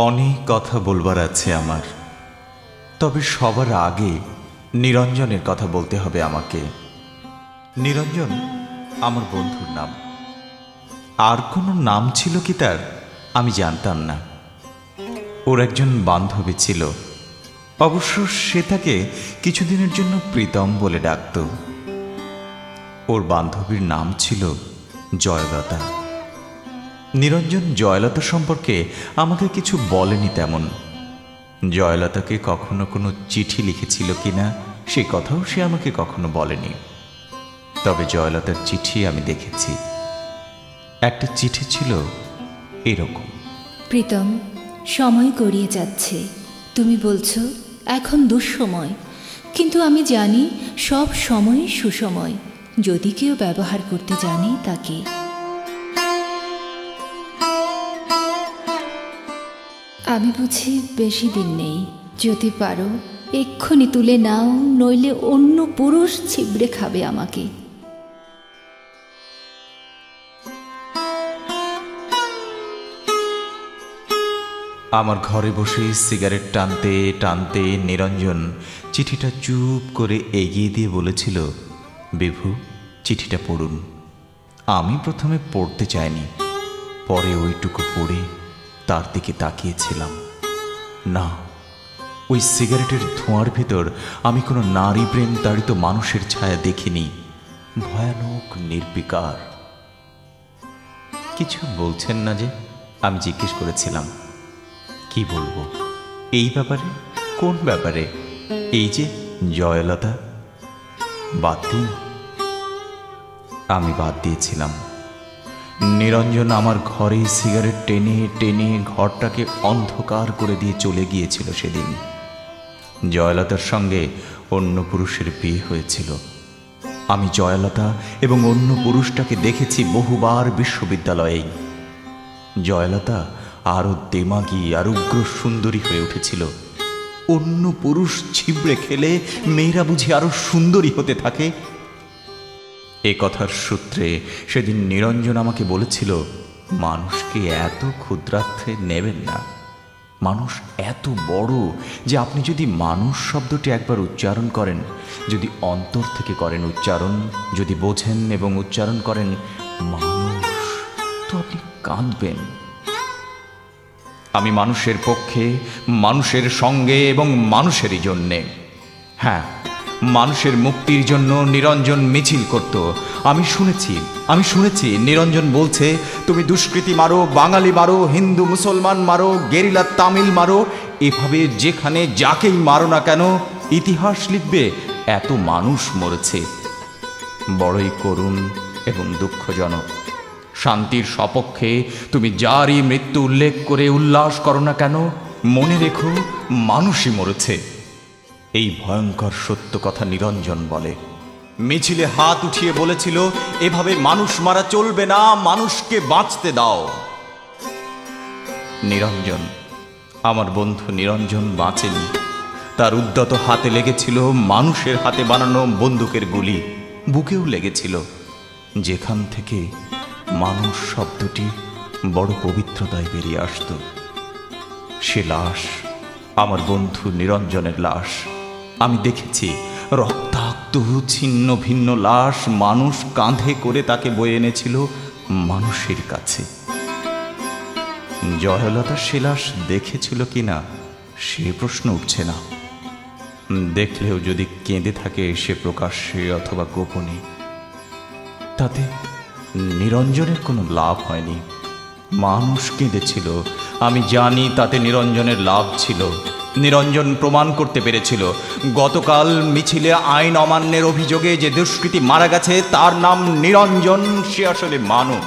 অনেক কথা বলবার আছে আমার, তবে সবার আগে নিরঞ্জনের কথা বলতে হবে আমাকে। নিরঞ্জন আমার বন্ধুর নাম। আর কোনো নাম ছিল কি তার আমি জানতাম না। ওর একজন বান্ধবী ছিল, অবশ্য সে তাকে কিছুদিনের জন্য প্রীতম বলে ডাকত। ওর বান্ধবীর নাম ছিল জয়লতা। নিরঞ্জন জয়লতা সম্পর্কে আমাকে কিছু বলেনি তেমন। জয়লতাকে কখনো কোনো চিঠি লিখেছিল কিনা সে কথাও সে আমাকে কখনো বলেনি। তবে জয়লতার চিঠি আমি দেখেছি। একটা চিঠি ছিল এরকম: প্রীতম, সময় গড়িয়ে যাচ্ছে। তুমি বলছো এখন দুঃসময়, কিন্তু আমি জানি সব সময়ই সুসময়, যদি কেউ ব্যবহার করতে জানে তাকে। আমি বুঝি বেশি দিন নেই, যদি পারো এক্ষুনি তুলে নাও, নইলে অন্য পুরুষ ছিবড়ে খাবে আমাকে। আমার ঘরে বসে সিগারেট টানতে টানতে নিরঞ্জন চিঠিটা চুপ করে এগিয়ে দিয়ে বলেছিল, বিভু, চিঠিটা পড়ুন। আমি প্রথমে পড়তে চাইনি, পরে ওইটুকু পড়ে তার দিকে তাকিয়েছিলাম। না, ওই সিগারেটের ধোঁয়ার ভিতর আমি কোনো নারী প্রেম তাড়িত মানুষের ছায়া দেখিনি। ভয়ানক নির্বিকার। কিছু বলছেন না যে? আমি জিজ্ঞেস করেছিলাম। কি বলবো এই ব্যাপারে? কোন ব্যাপারে? এই যে জয়লতা। বাদ দিন। আমি বাদ দিয়েছিলাম। নিরঞ্জন আমার ঘরে সিগারেট টেনে টেনে ঘরটাকে অন্ধকার করে দিয়ে চলে গিয়েছিল সেদিন। জয়লতার সঙ্গে অন্য পুরুষের বিয়ে হয়েছিল। আমি জয়লতা এবং অন্য পুরুষটাকে দেখেছি বহুবার বিশ্ববিদ্যালয়েই। জয়লতা আরো দেমাগী আর উগ্র সুন্দরী হয়ে উঠেছিল। অন্য পুরুষ ছিবড়ে খেলে মেয়েরা বুঝি আরো সুন্দরী হতে থাকে। এ কথার সূত্রে সেদিন নিরঞ্জন আমাকে বলেছিল, মানুষকে এত ক্ষুদ্রার্থে নেবেন না। মানুষ এত বড় যে আপনি যদি মানুষ শব্দটি একবার উচ্চারণ করেন, যদি অন্তর থেকে করেন উচ্চারণ, যদি বোঝেন এবং উচ্চারণ করেন মানুষ, তো আপনি কাঁদবেন। আমি মানুষের পক্ষে, মানুষের সঙ্গে এবং মানুষেরই জন্যে। হ্যাঁ, মানুষের মুক্তির জন্য নিরঞ্জন মিছিল করত। আমি শুনেছি নিরঞ্জন বলছে, তুমি দুষ্কৃতী মারো, বাঙালি মারো, হিন্দু মুসলমান মারো, গেরিলা তামিল মারো, এভাবে যেখানে যাকেই মারো না কেন ইতিহাস লিখবে এত মানুষ মরেছে। বড়ই করুণ এবং দুঃখজনক। শান্তির সপক্ষে তুমি যারই মৃত্যু উল্লেখ করে উল্লাস করো না কেন, মনে রেখো মানুষই মরেছে। এই ভয়ঙ্কর সত্য কথা নিরঞ্জন বলে। মিছিলে হাত উঠিয়ে বলেছিল, এভাবে মানুষ মারা চলবে না, মানুষকে বাঁচতে দাও। নিরঞ্জন, আমার বন্ধু নিরঞ্জন বাঁচেনি। তার উদ্যত হাতে লেগেছিল মানুষের হাতে বানানো বন্দুকের গুলি, বুকেও লেগেছিল, যেখান থেকে মানুষ শব্দটি বড় পবিত্রতায় বেরিয়ে আসত। সে লাশ আমার বন্ধু নিরঞ্জনের লাশ। আমি দেখেছি রক্তাক্ত ছিন্ন ভিন্ন লাশ মানুষ কাঁধে করে তাকে বয়ে এনেছিল মানুষের কাছে। জয়লতা সে লাশ দেখেছিল কিনা সে প্রশ্ন উঠছে না। দেখলেও যদি কেঁদে থাকে সে প্রকাশ্যে অথবা গোপনে, তাতে নিরঞ্জনের কোনো লাভ হয়নি। মানুষ কেঁদেছিল, আমি জানি তাতে নিরঞ্জনের লাভ ছিল। নিরঞ্জন প্রমাণ করতে পেরেছিল গতকাল মিছিলে আইন অমান্যের অভিযোগে যে দুষ্কৃতী মারা গেছে তার নাম নিরঞ্জন, সে আসলে মানুষ।